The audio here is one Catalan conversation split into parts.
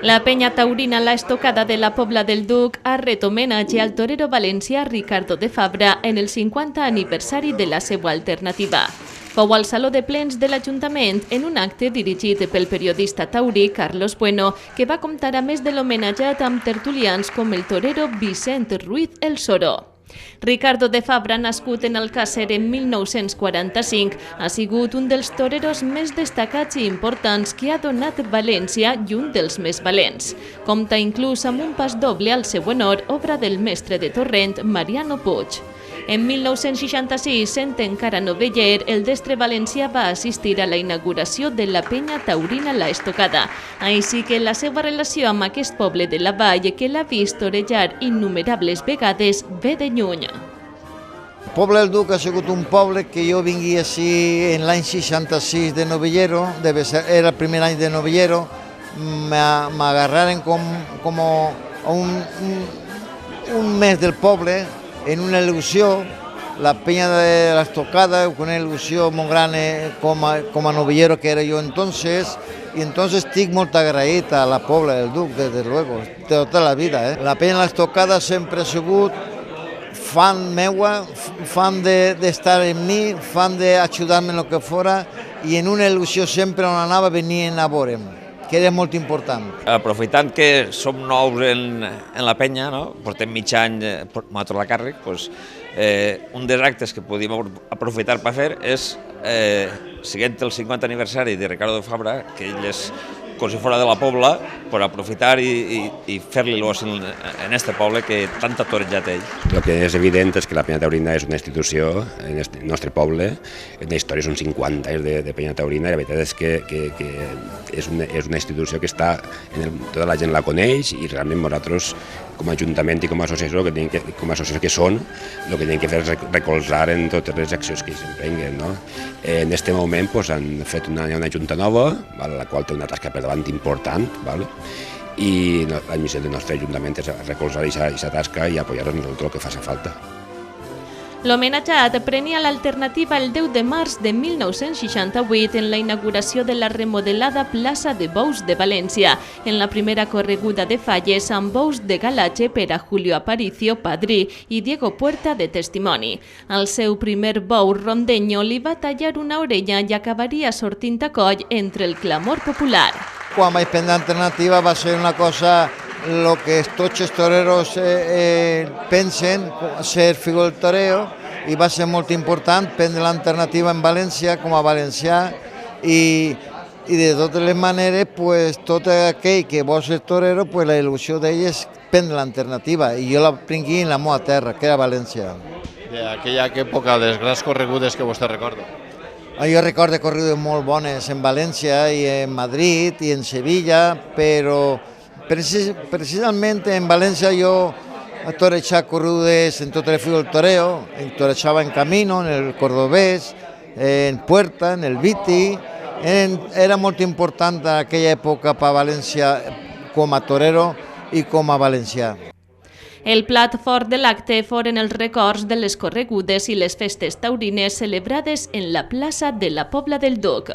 La Peña Taurina La Estocada de la Pobla del Duc ha ret homenatge al torero valencià Ricardo de Fabra en el 50 aniversari de la seva alternativa. Fou al Saló de Plens de l'Ajuntament en un acte dirigit pel periodista taurí Carlos Bueno, que va comptar a més de l'homenatjat amb tertulians com el torero Vicent Ruiz el Soro. Ricardo de Fabra, nascut en Alcàsser en 1945, ha sigut un dels toreros més destacats i importants que ha donat València i un dels més valents. Compta inclús amb un pas doble al seu honor, obra del mestre de Torrent, Mariano Puig. En 1966, sent encara noveller, el destre valencià va assistir a la inauguració de la Penya Taurina La Estocada, així que la seva relació amb aquest poble de la vall, que l'ha vist torejar innumerables vegades, ve de lluny. El poble del Duc ha sigut un poble que jo vingui així en l'any 66 de novillero, era el primer any de novillero, m'agarraren com un mes del poble, en una il·lusió, la Peña de la Estocada, con una il·lusió molt gran com a novillero que era jo entonces, y entonces estic molt agraït a la Pobla del Duc, desde luego, tota la vida. La Peña de la Estocada sempre ha sigut fan meua, fan d'estar en mi, fan d'ajudar-me en el que fora, i en una il·lusió sempre on anava venien a veure'm, que era molt important. Aprofitant que som nous en la penya, portem mig any a la càrrec, un dels actes que podíem aprofitar per fer és, seguint el 50 aniversari de Ricardo de Fabra, que ell és com si fora de la Pobla, per aprofitar i fer-li l'os en este poble que tanta torejat ell. El que és evident és que la Penya Taurina és una institució en el nostre poble, en la història són 50 anys de Penya Taurina, i la veritat és que és una institució que està, tota la gent la coneix, i realment nosaltres, com a Ajuntament i com a associació que són, el que tenim que fer és recolzar en totes les accions que s'emprenguen. En aquest moment han fet una junta nova, la qual té una tasca per davant important, i la missió del nostre Ajuntament és recolzar aquesta tasca i apoyar-nos en tot el que faci falta. L'homenatjat prenia l'alternativa el 10 de març de 1968 en la inauguració de la remodelada plaça de Bous de València, en la primera correguda de falles amb bous de galatge per a Julio Aparicio, padrí, i Diego Puerta de testimoni. Al seu primer bou rondeño li va tallar una orella i acabaria sortint a coll entre el clamor popular. Quan vaig prendre l'alternativa va ser una cosa lo que tots els toreros pensen, ser figo del toreo, i va ser molt important prendre l'alternativa en València com a valencià, i de totes les maneres, tot aquell que vol ser torero, la il·lusió d'ell és prendre l'alternativa, i jo la prengui en la meva terra, que era València. D'aquella època, les grans corregudes que vostè recorda? Jo recordo corregudes molt bones en València i en Madrid i en Sevilla, però precisament en València jo torejava corregudes en tot el fill del toreo, torejava en Camino, en el Cordobès, en Puerta, en el Viti. Era molt important en aquella època per València com a torero i com a valencià. El plat fort de l'acte foren els records de les corregudes i les festes taurines celebrades en la plaça de la Pobla del Duc.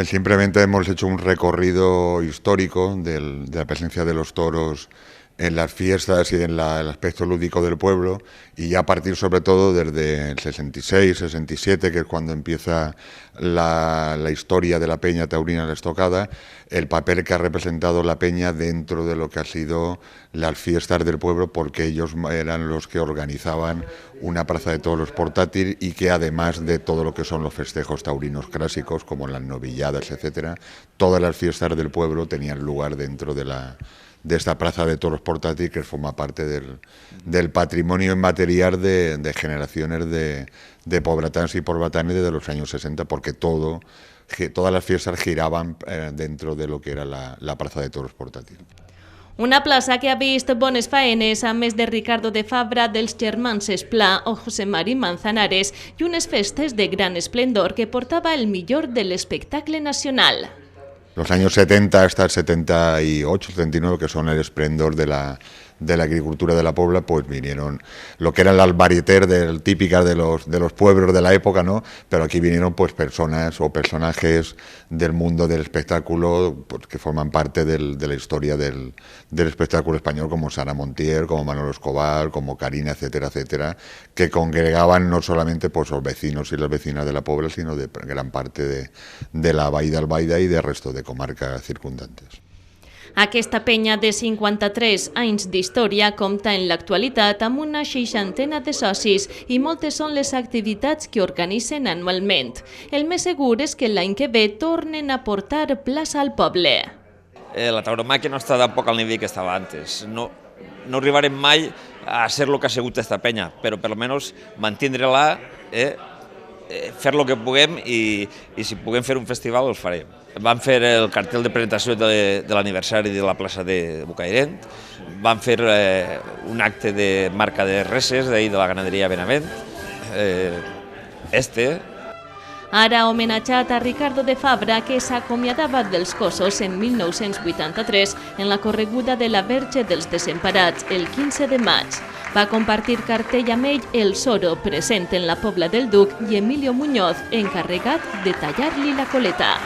Simplemente hemos hecho un recorrido histórico de la presencia de los toros en las fiestas y en el aspecto lúdico del pueblo, y ya a partir sobre todo desde el 66, 67, que es cuando empieza la historia de la Peña Taurina La Estocada, el papel que ha representado la Peña dentro de lo que ha sido las fiestas del pueblo, porque ellos eran los que organizaban una plaza de toros portátil, y que además de todo lo que son los festejos taurinos clásicos, como las novilladas, etcétera, todas las fiestas del pueblo tenían lugar dentro de esta plaza de toros portátil, que forma parte del patrimonio inmaterial de generaciones de pobretans y pobretanes desde los años 60, porque todas las fiestas giraban dentro de lo que era la plaza de toros portátil. Una plaça que ha vist bones faenes, a més de Ricardo de Fabra, dels germans Esplà o José Mari Manzanares, i unes festes de gran esplendor que portava el millor de l'espectacle nacional. Los años 70 hasta el 78, 79, que son el esplendor de la agricultura de la Pobla, pues vinieron lo que era el albarieter típica de los pueblos de la época, ¿no? Pero aquí vinieron pues personas o personajes del mundo del espectáculo pues, que forman parte de la historia del espectáculo español, como Sara Montiel, como Manolo Escobar, como Karina, etcétera, etcétera, que congregaban no solamente pues los vecinos y las vecinas de la Pobla, sino de gran parte de la Vall d'Albaida y del resto de comarcas circundantes. Aquesta penya de 53 anys d'història compta en l'actualitat amb una 60 de socis i moltes són les activitats que organitzen anualment. El més segur és que l'any que ve tornen a portar plaça al poble. La tauromàquia no està tampoc al nivell que estava antes. No arribarem mai a ser el que ha sigut aquesta penya, però per almenys mantindre-la, fer el que puguem i si puguem fer un festival els farem. Vam fer el cartell de presentació de l'aniversari de la plaça de Bocairent, vam fer un acte de marca de reses d'ahir de la ganaderia Benavent, Ara ha homenatjat a Ricardo de Fabra, que s'acomiadava dels cossos en 1983 en la correguda de la Verge dels Desemparats, el 15 de maig. Va compartir cartell amb ell el Soro, present en la Pobla del Duc, i Emilio Muñoz, encarregat de tallar-li la coleta.